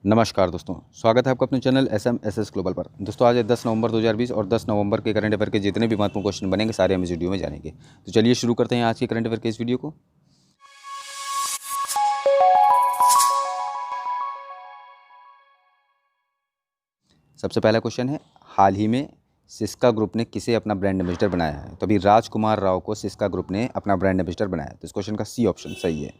नमस्कार दोस्तों, स्वागत है आपका अपने चैनल SMS ग्लोबल पर। दोस्तों आज है 10 नवंबर 2020 और 10 नवंबर के करंट अफेयर के जितने भी महत्वपूर्ण क्वेश्चन बनेंगे सारे हम इस वीडियो में जानेंगे। तो चलिए शुरू करते हैं आज के करंट अफेयर के इस वीडियो को। सबसे पहला क्वेश्चन है, हाल ही में सिस्का ग्रुप ने किसे अपना ब्रांड एम्बेसडर बनाया है? तो अभी राजकुमार राव को सिस्का ग्रुप ने अपना ब्रांड एम्बेसडर बनाया है। तो इस क्वेश्चन का सी ऑप्शन सही है।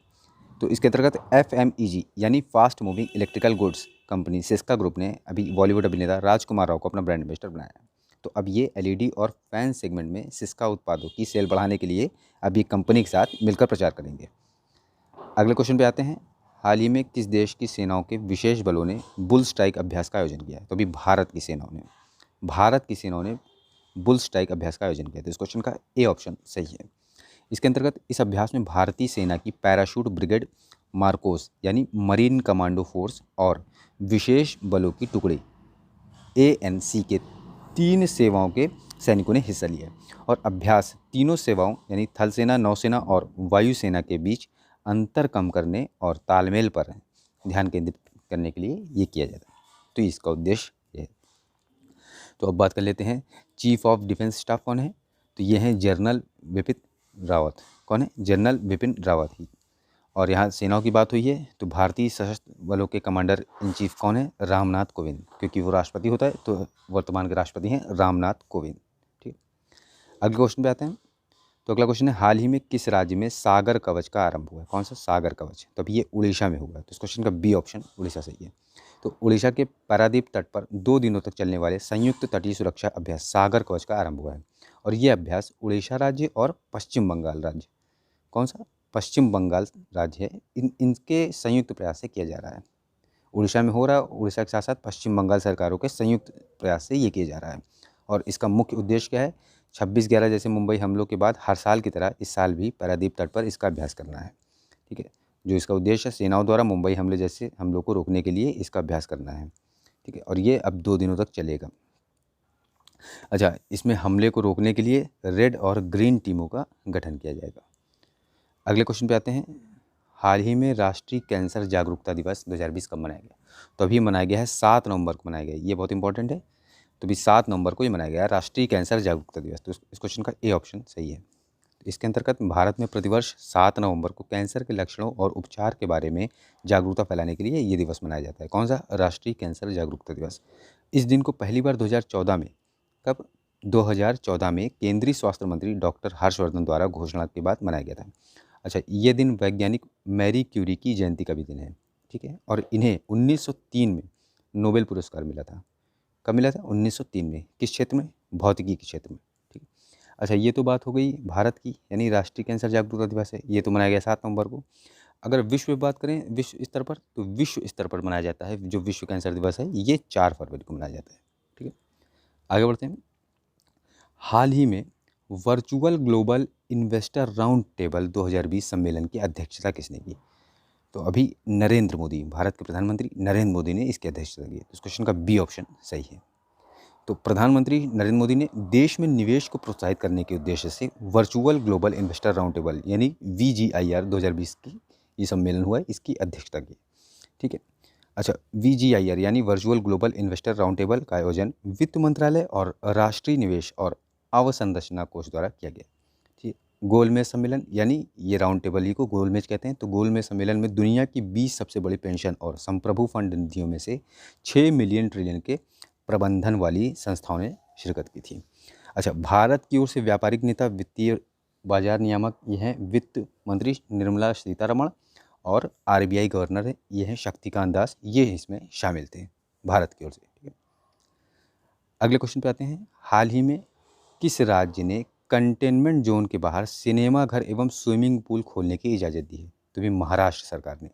तो इसके अंतर्गत FMEG यानी fast moving electrical goods company Syska group ने अभी बॉलीवुड अभिनेता राजकुमार राव को अपना ब्रांड एम्बेसडर बनाया है। तो अब ये LED और फैन सेगमेंट में सिस्का उत्पादों की सेल बढ़ाने के लिए अभी कंपनी के साथ मिलकर प्रचार करेंगे। अगले क्वेश्चन पे आते हैं, हाल ही में किस देश की सेनाओं के विशेष बलों ने बुल स्ट्राइक अभ्यास का आयोजन किया है? तो अभी भारत की सेनाओं ने बुल स्ट्राइक अभ्यास का आयोजन किया। तो इस क्वेश्चन का ए ऑप्शन सही है। इसके अंतर्गत इस अभ्यास में भारतीय सेना की पैराशूट ब्रिगेड मार्कोस यानी मरीन कमांडो फोर्स और विशेष बलों की टुकड़ी ANC के 3 सेवाओं के सैनिकों ने हिस्सा लिया और अभ्यास तीनों सेवाओं यानी थल सेना, नौसेना और वायुसेना के बीच अंतर कम करने और तालमेल पर ध्यान केंद्रित करने के लिए ये किया जाता है। तो इसका उद्देश्य ये है। तो अब बात कर लेते हैं, चीफ ऑफ डिफेंस स्टाफ कौन है? तो ये हैं जनरल बिपिन रावत। कौन है? जनरल बिपिन रावत ही। और यहाँ सेनाओं की बात हुई है तो भारतीय सशस्त्र बलों के कमांडर इन चीफ कौन है? रामनाथ कोविंद, क्योंकि वो राष्ट्रपति होता है तो वर्तमान के राष्ट्रपति हैं रामनाथ कोविंद। ठीक। अगले क्वेश्चन पे आते हैं। तो अगला क्वेश्चन है, हाल ही में किस राज्य में सागर कवच का आरंभ हुआ है? कौन सा सागर कवच? तो अभी ये उड़ीसा में हुआ है। तो इस क्वेश्चन का बी ऑप्शन उड़ीसा सही है। तो उड़ीसा के पारादीप तट पर 2 दिनों तक चलने वाले संयुक्त तटीय सुरक्षा अभ्यास सागर कवच का आरंभ हुआ है और ये अभ्यास उड़ीसा राज्य और पश्चिम बंगाल राज्य, कौन सा? पश्चिम बंगाल राज्य है, इनके संयुक्त प्रयास से किया जा रहा है। उड़ीसा में हो रहा है, उड़ीसा के साथ साथ पश्चिम बंगाल सरकारों के संयुक्त प्रयास से ये किया जा रहा है। और इसका मुख्य उद्देश्य क्या है? 26/11 जैसे मुंबई हमलों के बाद हर साल की तरह इस साल भी पारादीप तट पर इसका अभ्यास करना है। ठीक है, जो इसका उद्देश्य है सेनाओं द्वारा मुंबई हमले जैसे हमलों को रोकने के लिए इसका अभ्यास करना है। ठीक है, और ये अब 2 दिनों तक चलेगा। अच्छा, इसमें हमले को रोकने के लिए रेड और ग्रीन टीमों का गठन किया जाएगा। अगले क्वेश्चन पे आते हैं, हाल ही में राष्ट्रीय कैंसर जागरूकता दिवस 2020 कब मनाया गया? तो अभी मनाया गया है 7 नवंबर को मनाया गया है। ये बहुत इंपॉर्टेंट है। तो अभी 7 नवंबर को ये मनाया गया है राष्ट्रीय कैंसर जागरूकता दिवस। तो इस क्वेश्चन का ए ऑप्शन सही है। इसके अंतर्गत भारत में प्रतिवर्ष 7 नवंबर को कैंसर के लक्षणों और उपचार के बारे में जागरूकता फैलाने के लिए ये दिवस मनाया जाता है। कौन सा? राष्ट्रीय कैंसर जागरूकता दिवस। इस दिन को पहली बार 2014 में, कब? 2014 में केंद्रीय स्वास्थ्य मंत्री डॉक्टर हर्षवर्धन द्वारा घोषणा के बाद मनाया गया था। अच्छा, ये दिन वैज्ञानिक मैरी क्यूरी की जयंती का भी दिन है। ठीक है, और इन्हें 1903 में नोबेल पुरस्कार मिला था। कब मिला था? 1903 में। किस क्षेत्र में? भौतिकी के क्षेत्र में। ठीक है। अच्छा, ये तो बात हो गई भारत की, यानी राष्ट्रीय कैंसर जागरूकता दिवस है, ये तो मनाया गया 7 नवंबर को। अगर विश्व में बात करें, विश्व स्तर पर, तो विश्व स्तर पर मनाया जाता है जो विश्व कैंसर दिवस है, ये 4 फरवरी को मनाया जाता है। ठीक है, आगे बढ़ते हैं। हाल ही में virtual global investor round table 2020 सम्मेलन की अध्यक्षता किसने की? तो अभी नरेंद्र मोदी, भारत के प्रधानमंत्री नरेंद्र मोदी ने इसकी अध्यक्षता की। तो इस क्वेश्चन का बी ऑप्शन सही है। तो प्रधानमंत्री नरेंद्र मोदी ने देश में निवेश को प्रोत्साहित करने के उद्देश्य से virtual global investor round table यानी VGIR 2020 की ये सम्मेलन हुआ है, इसकी अध्यक्षता की। ठीक है। अच्छा, VGIR यानी virtual global investor round table का आयोजन वित्त मंत्रालय और राष्ट्रीय निवेश और अवसंरचना कोष द्वारा किया गया। ठीक है। गोलमेज सम्मेलन यानी ये राउंड टेबल ही को गोलमेज कहते हैं। तो गोलमेज सम्मेलन में दुनिया की 20 सबसे बड़ी पेंशन और संप्रभु फंड निधियों में से 6 मिलियन ट्रिलियन के प्रबंधन वाली संस्थाओं ने शिरकत की थी। अच्छा, भारत की ओर से व्यापारिक नेता, वित्तीय बाजार नियामक ये हैं वित्त मंत्री निर्मला सीतारमण और RBI गवर्नर है, ये हैं शक्तिकांत दास, ये इसमें शामिल थे भारत की ओर से। ठीक है, अगले क्वेश्चन पे आते हैं। हाल ही में किस राज्य ने कंटेनमेंट जोन के बाहर सिनेमा घर एवं स्विमिंग पूल खोलने की इजाज़त दी है? तो भी महाराष्ट्र सरकार ने।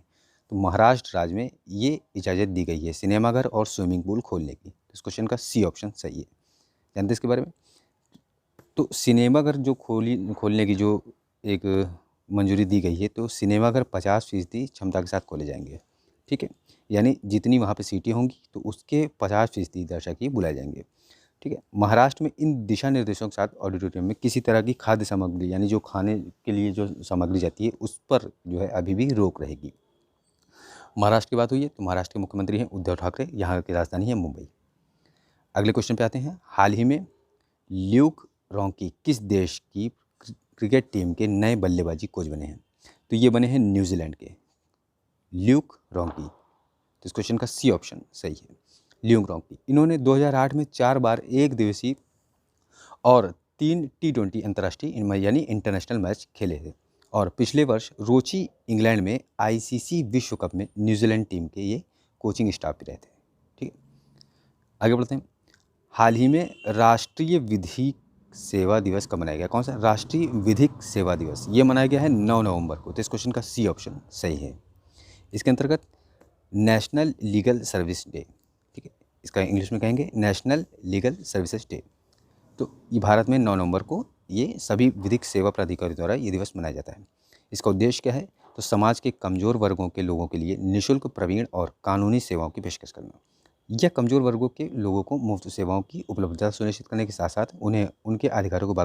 तो महाराष्ट्र राज्य में ये इजाज़त दी गई है सिनेमा घर और स्विमिंग पूल खोलने की। तो इस क्वेश्चन का सी ऑप्शन सही है। जानते हैं इसके बारे में? तो सिनेमा घर जो खोलने की जो एक मंजूरी दी गई है, तो सिनेमा घर 50% क्षमता के साथ खोले जाएंगे। ठीक है, यानी जितनी वहाँ पे सीटें होंगी तो उसके 50% दर्शक ही बुलाए जाएंगे। ठीक है, महाराष्ट्र में इन दिशा निर्देशों के साथ ऑडिटोरियम में किसी तरह की खाद्य सामग्री यानी जो खाने के लिए जो सामग्री जाती है उस पर जो है अभी भी रोक रहेगी। महाराष्ट्र की बात हुई है तो महाराष्ट्र के मुख्यमंत्री हैं उद्धव ठाकरे, यहाँ की राजधानी है मुंबई। अगले क्वेश्चन पे आते हैं। हाल ही में ल्यूक रॉन्की किस देश की क्रिकेट टीम के नए बल्लेबाजी कोच बने हैं? तो ये बने हैं न्यूजीलैंड के, ल्यूक रॉन्की। तो इस क्वेश्चन का सी ऑप्शन सही है, ल्यूक रॉन्की। इन्होंने 2008 में 4 बार एक दिवसीय और 3 T20 अंतर्राष्ट्रीय यानी इंटरनेशनल मैच खेले थे, और पिछले वर्ष रोची इंग्लैंड में ICC विश्व कप में न्यूजीलैंड टीम के ये कोचिंग स्टाफ भी रहे थे। ठीक है, आगे बढ़ते हैं। हाल ही में राष्ट्रीय विधिक सेवा दिवस कब मनाया गया? कौन सा? राष्ट्रीय विधिक सेवा दिवस ये मनाया गया है 9 नवंबर को। तो इस क्वेश्चन का सी ऑप्शन सही है। इसके अंतर्गत नेशनल लीगल सर्विस डे, ठीक है, इसका इंग्लिश में कहेंगे नेशनल लीगल सर्विसेज डे। तो ये भारत में 9 नवंबर को ये सभी विधिक सेवा प्राधिकारी द्वारा ये दिवस मनाया जाता है। इसका उद्देश्य क्या है? तो समाज के कमज़ोर वर्गों के लोगों के लिए निःशुल्क प्रवीण और कानूनी सेवाओं की पेशकश करना। यह कमज़ोर वर्गों के लोगों को मुफ्त सेवाओं की उपलब्धता सुनिश्चित करने के साथ साथ उन्हें उनके अधिकारों को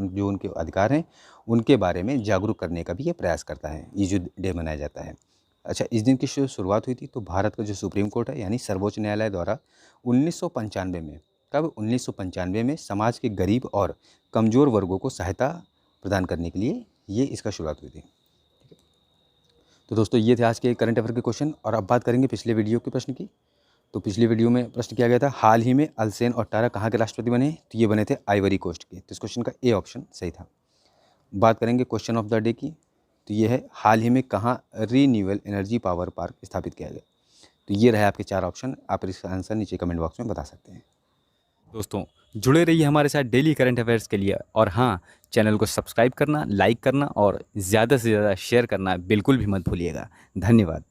जो उनके अधिकार हैं उनके बारे में जागरूक करने का भी ये प्रयास करता है, ये जो डे मनाया जाता है। अच्छा, इस दिन की शुरुआत हुई थी तो भारत का जो सुप्रीम कोर्ट है यानी सर्वोच्च न्यायालय द्वारा 1995 में, कब? 1995 में समाज के गरीब और कमज़ोर वर्गों को सहायता प्रदान करने के लिए ये इसका शुरुआत हुई थी। ठीक है, तो दोस्तों ये थे आज के करंट अफेयर के क्वेश्चन। और अब बात करेंगे पिछले वीडियो के प्रश्न की। तो पिछली वीडियो में प्रश्न किया गया था, हाल ही में अल्सेन ओटारा कहाँ के राष्ट्रपति बने? तो ये बने थे आइवरी कोस्ट के। तो इस क्वेश्चन का ए ऑप्शन सही था। बात करेंगे क्वेश्चन ऑफ द डे की, तो ये है, हाल ही में कहाँ रीन्यूएबल एनर्जी पावर पार्क स्थापित किया गया? तो ये रहे आपके 4 ऑप्शन। आप इसका आंसर नीचे कमेंट बॉक्स में बता सकते हैं। दोस्तों जुड़े रहिए हमारे साथ डेली करंट अफेयर्स के लिए, और हाँ, चैनल को सब्सक्राइब करना, लाइक करना और ज़्यादा से ज़्यादा शेयर करना बिल्कुल भी मत भूलिएगा। धन्यवाद।